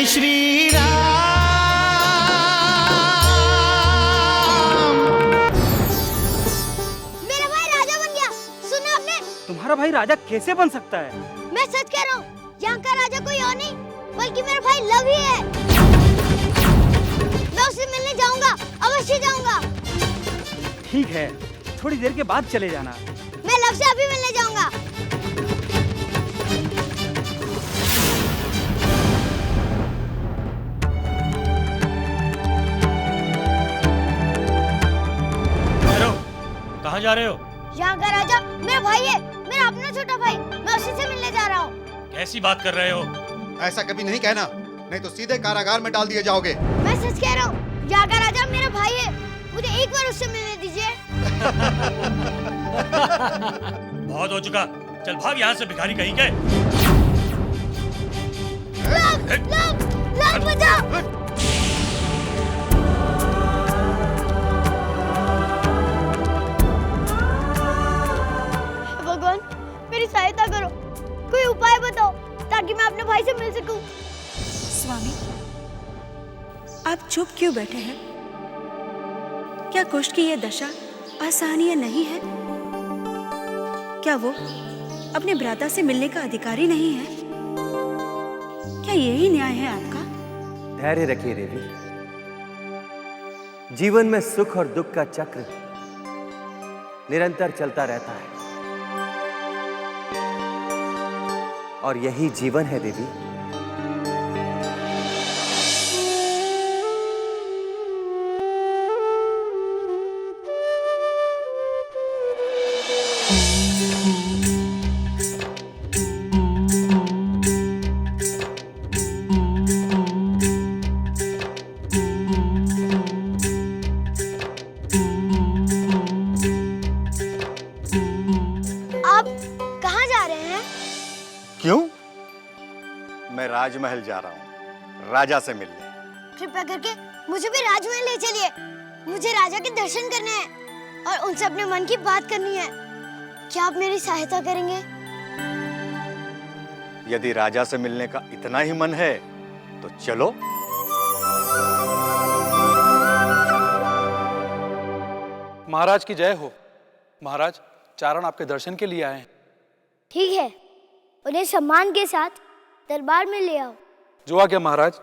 श्री राम। मेरा भाई राजा बन गया, सुना आपने? तुम्हारा भाई राजा कैसे बन सकता है? मैं सच कह रहा हूँ, यहाँ का राजा कोई और नहीं बल्कि मेरा भाई लव ही है। मैं उससे मिलने जाऊंगा, अवश्य जाऊंगा। ठीक है, थोड़ी देर के बाद चले जाना। मैं लव से अभी मिलने जाऊंगा। कहाँ जा रहे हो? यहाँ का राजा मेरा भाई है, मेरा अपना छोटा भाई। मैं उसी से मिलने जा रहा हूँ। कैसी बात कर रहे हो? ऐसा कभी नहीं कहना, नहीं तो सीधे कारागार में डाल दिए जाओगे। मैं सच कह रहा हूँ, यहाँ का राजा मेरा भाई है। मुझे एक बार उससे मिलने दीजिए। बहुत हो चुका, चल भाग यहाँ से भिखारी कहीं के। लव बचाओ। भगवान मेरी सहायता करो, कोई उपाय बताओ ताकि मैं अपने भाई से मिल सकूं। स्वामी, आप चुप क्यों बैठे हैं? क्या कुष्ठ की यह दशा असहनीय नहीं है? क्या वो अपने भ्राता से मिलने का अधिकारी नहीं है? क्या यही न्याय है आपका? धैर्य रखिए देवी। जीवन में सुख और दुख का चक्र निरंतर चलता रहता है और यही जीवन है देवी। आप कहाँ जा रहे हैं? क्यों? मैं राजमहल जा रहा हूँ, राजा से मिलने। कृपया करके मुझे भी राजमहल ले चलिए। मुझे राजा के दर्शन करने हैं और उनसे अपने मन की बात करनी है। क्या आप मेरी सहायता करेंगे? यदि राजा से मिलने का इतना ही मन है तो चलो। महाराज की जय हो। महाराज, चारण आपके दर्शन के लिए आए हैं। ठीक है, उन्हें सम्मान के साथ दरबार में ले आओ। जो आ गया महाराज।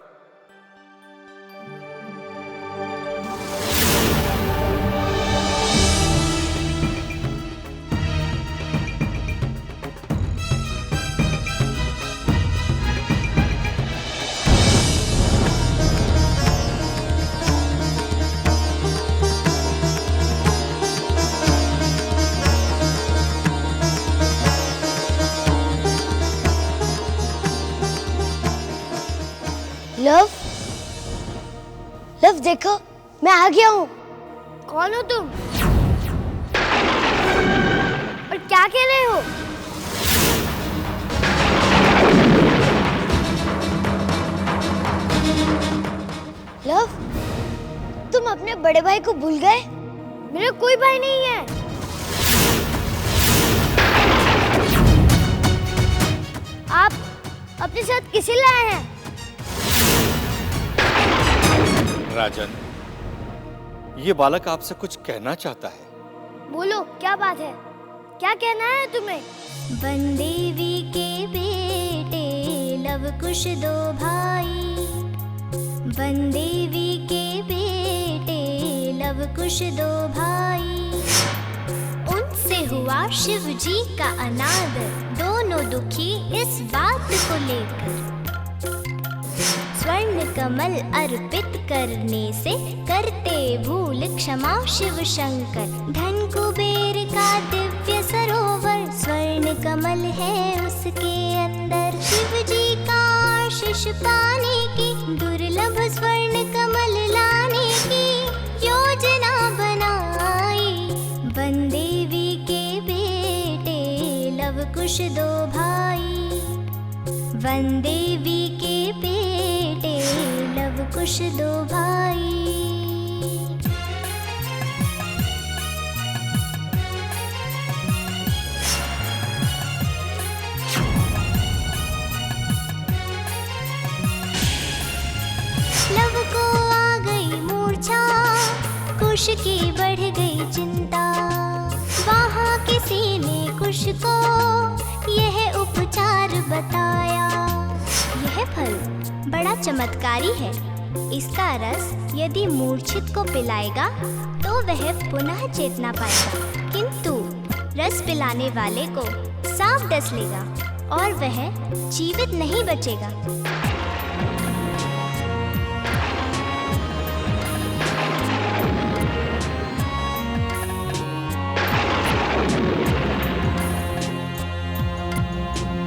लव, लव देखो, मैं आ गया हूँ। कौन हो तुम? और क्या कह रहे हो? लव, तुम अपने बड़े भाई को भूल गए? मेरा कोई भाई नहीं है। आप अपने साथ किसे लाए हैं? राजन, ये बालक आपसे कुछ कहना चाहता है। बोलो, क्या बात है? क्या कहना है तुम्हें? वनदेवी के बेटे लव कुश दो भाई, वनदेवी के बेटे लव कुश दो भाई। उनसे हुआ शिव जी का अनादर, दोनों दुखी इस बात को लेकर। स्वर्ण कमल अर्पित करने से करते भूल क्षमा शिव शंकर। धन कुबेर का दिव्य सरोवर, स्वर्ण कमल है उसके अंदर। शिव जी का आशीष पाने की, दुर्लभ स्वर्ण कमल लाने की योजना बनाई। वनदेवी के बेटे लव कुश दो भाई, वनदेवी के बेटे लव कुश दो भाई। कुश की बढ़ गई चिंता। वहाँ किसी ने कुश को यह उपचार बताया। यह फल बड़ा चमत्कारी है। इसका रस यदि मूर्छित को पिलाएगा तो वह पुनः चेतना पाएगा, किंतु रस पिलाने वाले को सांप डस लेगा और वह जीवित नहीं बचेगा।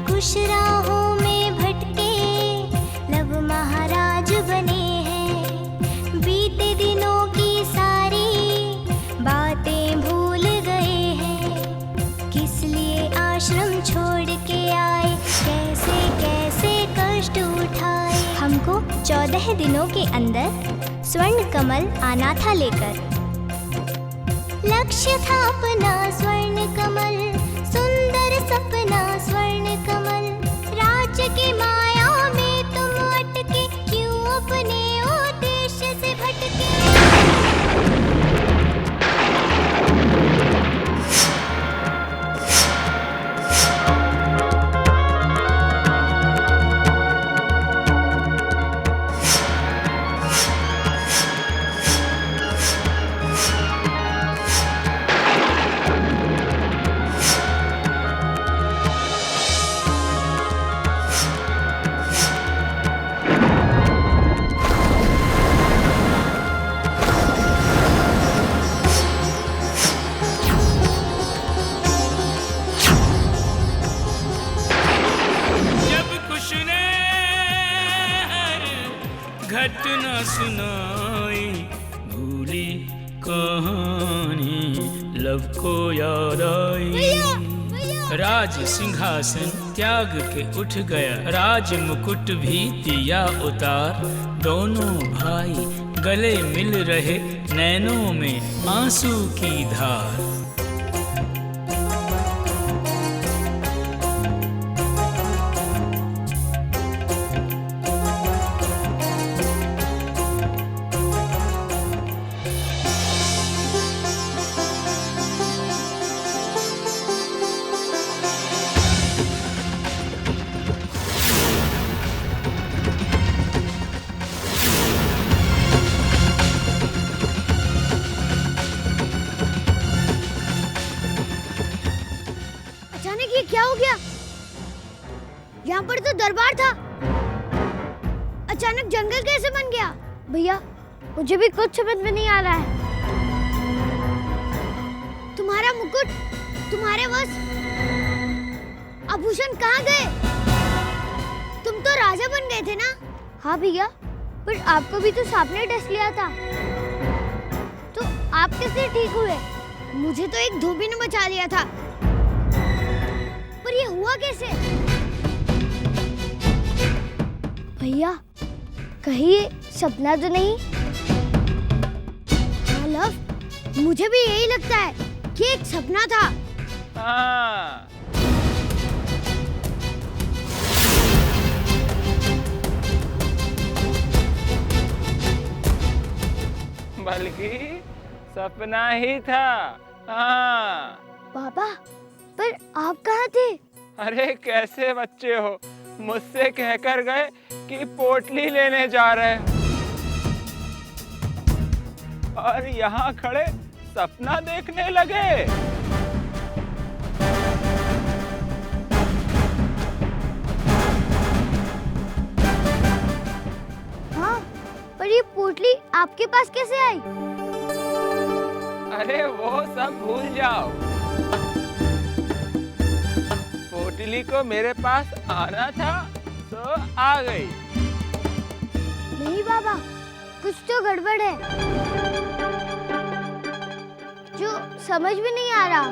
कुश राहों में भटके लव महाराज बने हैं। बीते दिनों की सारी बातें भूल गए हैं। किस लिए आश्रम छोड़ के आए, कैसे कैसे कष्ट उठाए। हमको 14 दिनों के अंदर स्वर्ण कमल आना था लेकर। लक्ष्य था अपना स्वर्ण कमल, सुंदर सपना स्वर्ण कमल। राज्य की माया में तुम अटके, क्यों अपने उद्देश्य से भटके। घटना सुनाई भूली कहानी, लव को याद आई। राज सिंहासन त्याग के उठ गया, राज मुकुट भी दिया उतार। दोनों भाई गले मिल रहे, नैनों में आंसू की धार। क्या हो गया? यहाँ पर तो दरबार था, अचानक जंगल कैसे बन गया? भैया मुझे भी कुछ समझ में नहीं आ रहा है। तुम्हारा मुकुट, तुम्हारे वस्त्र, आभूषण कहाँ गए? तुम तो राजा बन गए थे ना? हाँ भैया, पर आपको भी तो सांप ने डस लिया था, तो आप कैसे ठीक हुए? मुझे तो एक धोबी ने बचा लिया था, पर ये हुआ कैसे? भैया कहीं ये सपना तो नहीं? हाँ लव, मुझे भी यही लगता है कि एक सपना था। हाँ। बल्कि सपना ही था। हाँ। पापा, पर आप कहाँ थे? अरे कैसे बच्चे हो, मुझसे कहकर गए कि पोटली लेने जा रहे हैं, और यहाँ खड़े सपना देखने लगे। हाँ, पर ये पोटली आपके पास कैसे आई? अरे वो सब भूल जाओ, पोटली को मेरे पास आना था तो आ गई। नहीं बाबा, कुछ तो गड़बड़ है जो समझ में नहीं आ रहा।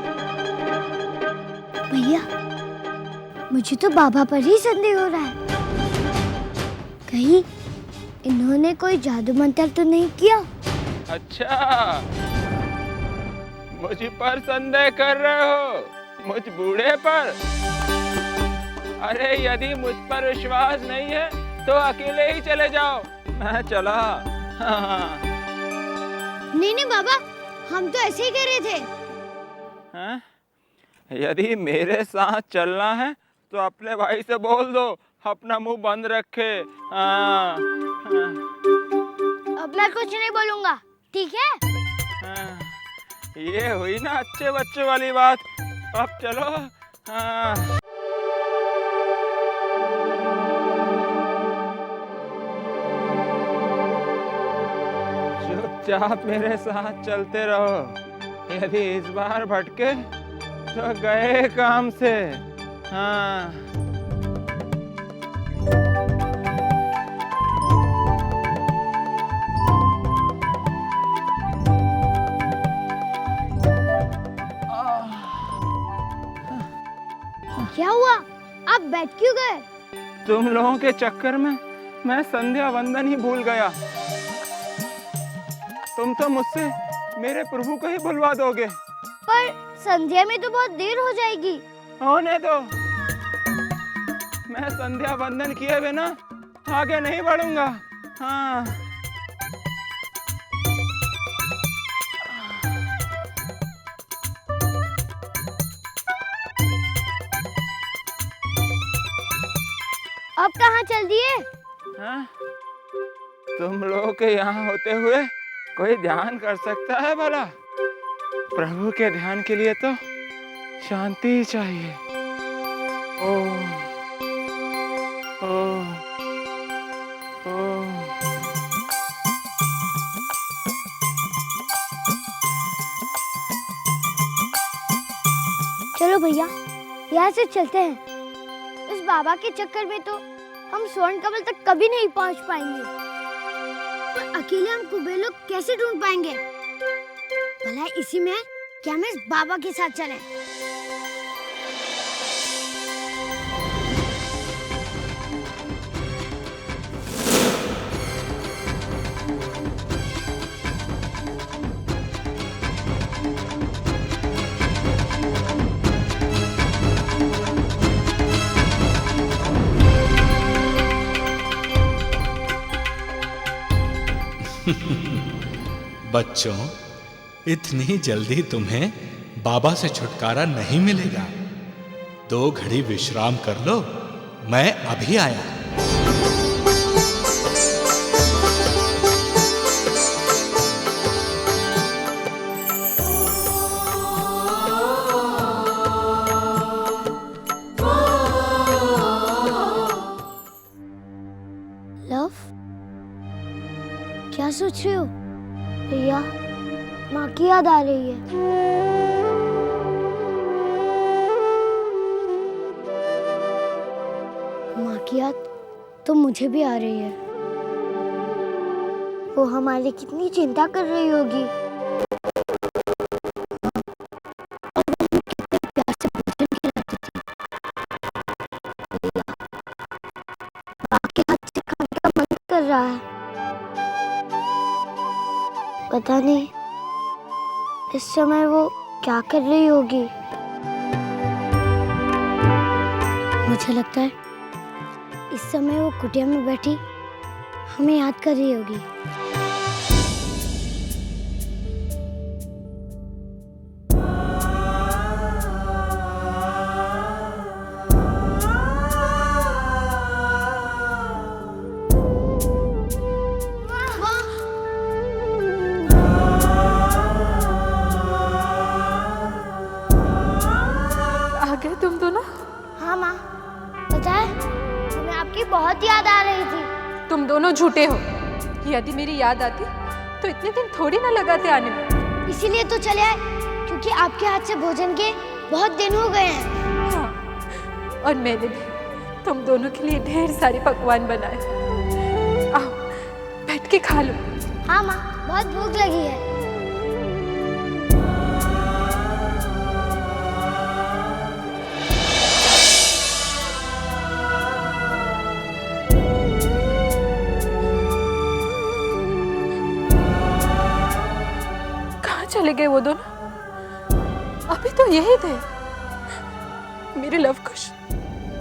भैया मुझे तो बाबा पर ही संदेह हो रहा है, कहीं इन्होंने कोई जादू मंत्र तो नहीं किया? अच्छा, मुझ पर संदेह कर रहे हो? मुझ बूढ़े पर? अरे यदि मुझ पर विश्वास नहीं है तो अकेले ही चले जाओ, मैं चला। हाँ। नहीं नहीं बाबा, हम तो ऐसे ही कह रहे थे। हैं? यदि मेरे साथ चलना है तो अपने भाई से बोल दो अपना मुंह बंद रखे। हाँ, हाँ, अब मैं कुछ नहीं बोलूंगा, ठीक है? हाँ। ये हुई ना अच्छे बच्चे वाली बात। अब चलो। हाँ। चुपचाप मेरे साथ चलते रहो। यदि इस बार भटके तो गए काम से। हाँ। क्या हुआ? आप बैठ क्यों गए? तुम लोगों के चक्कर में मैं संध्या वंदन ही भूल गया। तुम तो मुझसे मेरे प्रभु को ही भुलवा दोगे। पर संध्या में तो बहुत देर हो जाएगी। होने दो, मैं संध्या वंदन किए बिना आगे नहीं बढ़ूंगा। हाँ। अब कहाँ चल दिए? हाँ? तुम लोगों के यहाँ होते हुए कोई ध्यान कर सकता है भला? प्रभु के ध्यान के लिए तो शांति चाहिए। ओम ओम ओम। चलो भैया, यहाँ से चलते हैं। इस बाबा के चक्कर में तो हम स्वर्ण कमल तक कभी नहीं पहुँच पाएंगे। तो अकेले हम कुबेर लोग कैसे ढूंढ पाएंगे? भला इसी में क्या हम इस बाबा के साथ चलें? बच्चों, इतनी जल्दी तुम्हें बाबा से छुटकारा नहीं मिलेगा। 2 घड़ी विश्राम कर लो, मैं अभी आया। लव, क्या सोच रहे हो? भैया, माँ की याद आ रही है। माँ की याद तो मुझे भी आ रही है। वो हमारी कितनी चिंता कर रही होगी। कर रहा है, पता नहीं इस समय वो क्या कर रही होगी। मुझे लगता है इस समय वो कुटिया में बैठी हमें याद कर रही होगी। तुम दोनों? हाँ माँ, पता है हमें आपकी बहुत याद आ रही थी। तुम दोनों झूठे हो। यदि मेरी याद आती तो इतने दिन थोड़ी ना लगाते आने में। इसीलिए तो चले आए, क्योंकि आपके हाथ से भोजन के बहुत दिन हो गए हैं। हाँ, और मैंने भी तुम दोनों के लिए ढेर सारे पकवान बनाए। आओ बैठ के खा लो। हाँ माँ, बहुत भूख लगी है। चले गए वो दोनों? अभी तो यही थे। मेरे लव कुश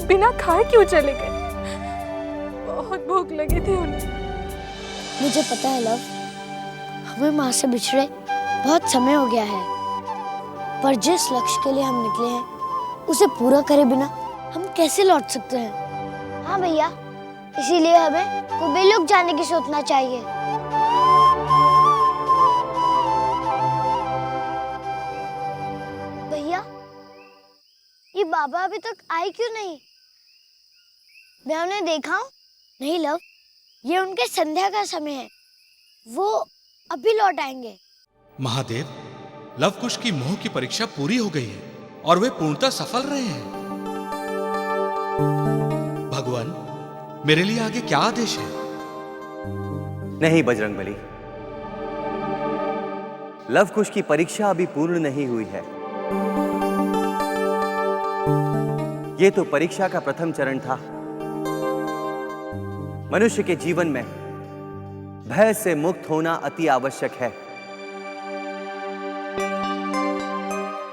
बिना खाए क्यों चले गए? बहुत भूख लगी थी उन्हें। मुझे पता है लव, हमें माँ से बिछड़े बहुत समय हो गया है, पर जिस लक्ष्य के लिए हम निकले हैं उसे पूरा करे बिना हम कैसे लौट सकते हैं? हाँ भैया, इसीलिए हमें कुबेर जाने की सोचना चाहिए। भैया, ये बाबा अभी तक आए क्यों नहीं? मैं उन्हें देखा हूँ? नहीं लव, ये उनके संध्या का समय है, वो अभी लौट आएंगे। महादेव, लवकुश की मोह की परीक्षा पूरी हो गई है और वे पूर्णतः सफल रहे हैं। भगवान, मेरे लिए आगे क्या आदेश है? नहीं बजरंगबली, लवकुश की परीक्षा अभी पूर्ण नहीं हुई है। यह तो परीक्षा का प्रथम चरण था। मनुष्य के जीवन में भय से मुक्त होना अति आवश्यक है।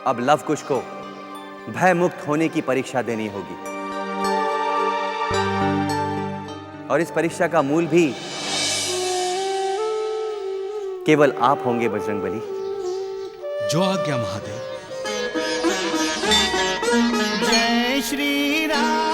अब लवकुश को भय मुक्त होने की परीक्षा देनी होगी, और इस परीक्षा का मूल भी केवल आप होंगे बजरंगबली। जो आज्ञा महादेव। जय श्री राम।